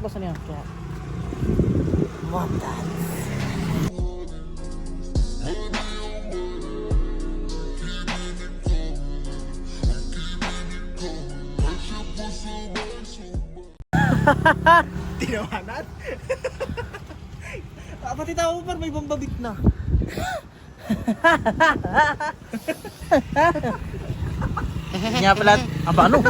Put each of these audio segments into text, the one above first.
Basta niya kaya. Montan. Tinawanan? Pati tao pa may bambabit na. Nya pala, aba ano?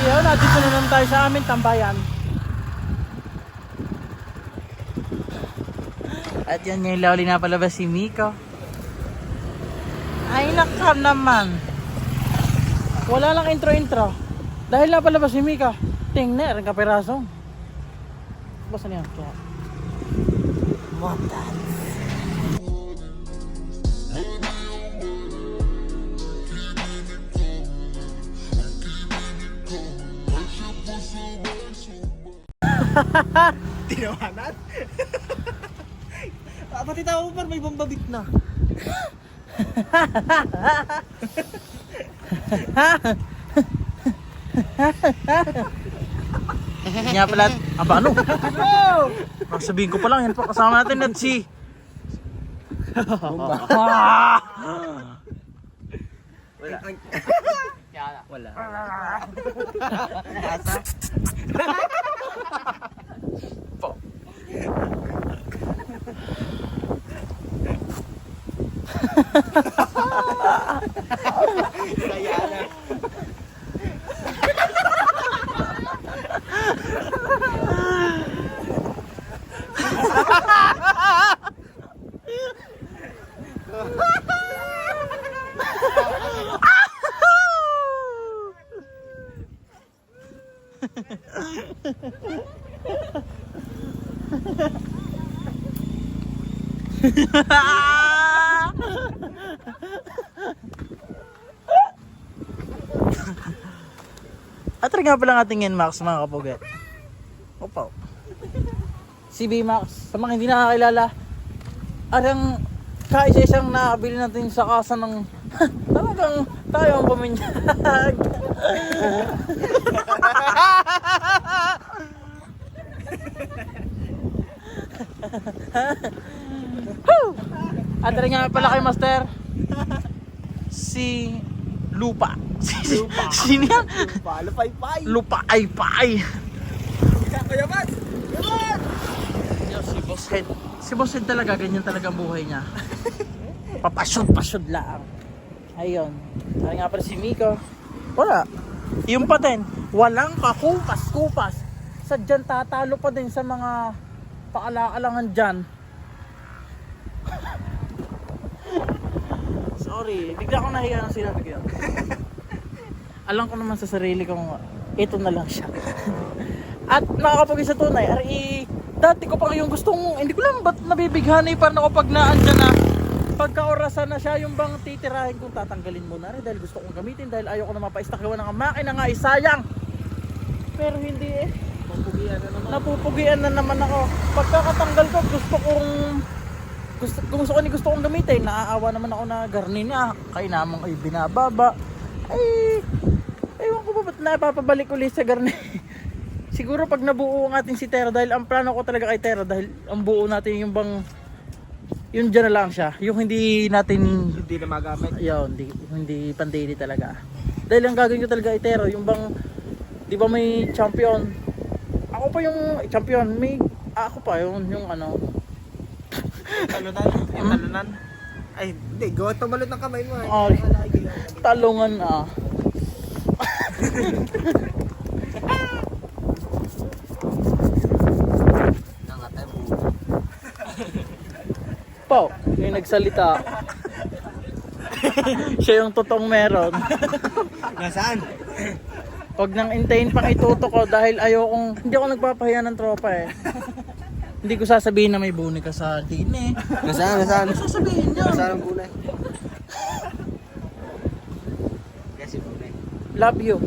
Yo, nandito na naman tayo sa amin tambayan. At yan yung lawli na palabas si Miko. Ay nakam naman. Wala lang intro. Dahil napalabas si Mika. Tingner ang kapiraso. Basta niya kaya. Montan. Tinawanan? Pati tao pa may bambabit na. Nya pala, aba ano? Sabihin ko pa lang, yan po kasama natin at si Wala. po. Kaya na. At rin nga pala ating Nmax mga kapuget. Opo. Si B-Max, sa mga hindi nakakilala, arang kaisa-isang nakabili natin sa kasa ng talagang tayo ang paminyag. At rin nga pala kay Master, si Lupa. Lupa. Sino yan? Lupay-pay. Lupa ay pay. Yaman! Yaman! Si Boss Head. Si Boss Head talaga, ganyan talaga ang buhay niya. Papasyod lang. Ayun. Sabi nga pala si Miko. Wala. Yung pa din, walang kakupas-kupas. Sadyang tatalo pa din sa mga pakalakalangan dyan. Sorry, bigla ko nahiya ng sinabi ko yun. Alam ko naman sa sarili kong ito na lang siya. At nakakapag sa tunay, dati ko pa yung gustong, hindi ko lang ba't nabibighanay pa ako pag naandyan na pagkaorasan na siya yung bang titirahin kong tatanggalin mo na rin dahil gusto kong gamitin dahil ayaw ko na mapaistakyawan ng makina nga isayang. Pero hindi eh. Napupugian na naman ako. Pagkakatanggal ko gusto kong gamitin. Naaawa naman ako na garni niya. Kaya namang ay binababa. Ay, ewan ko ba ba't napapabalik ulit sa garni. Siguro pag nabuo ang ating si Tera dahil ang plano ko talaga kay Tera dahil ang buo natin yung bang yun dyan na lang siya. Yung hindi natin Hindi na magamit. yun, hindi pan-daily talaga. Dahil ang gagawin ko talaga kay Tera yung bang di ba may champion. Ako pa yung champion. Ako pa yung ano. Talunan. Yung talunan. Ay, hindi. Gawa tumalot ng kamay mo. Ay, talungan ah. Po, yung nagsalita. Siya yung totoong meron. Nasaan? Huwag nang intayin pang ituto ko dahil hindi ako nagpapahiya ng tropa eh. Hindi ko sasabihin na may buni ka sa din eh. Nasaan? Ano sasabihin niya? Nasaan ang bunay? Kasi bunay. Love you.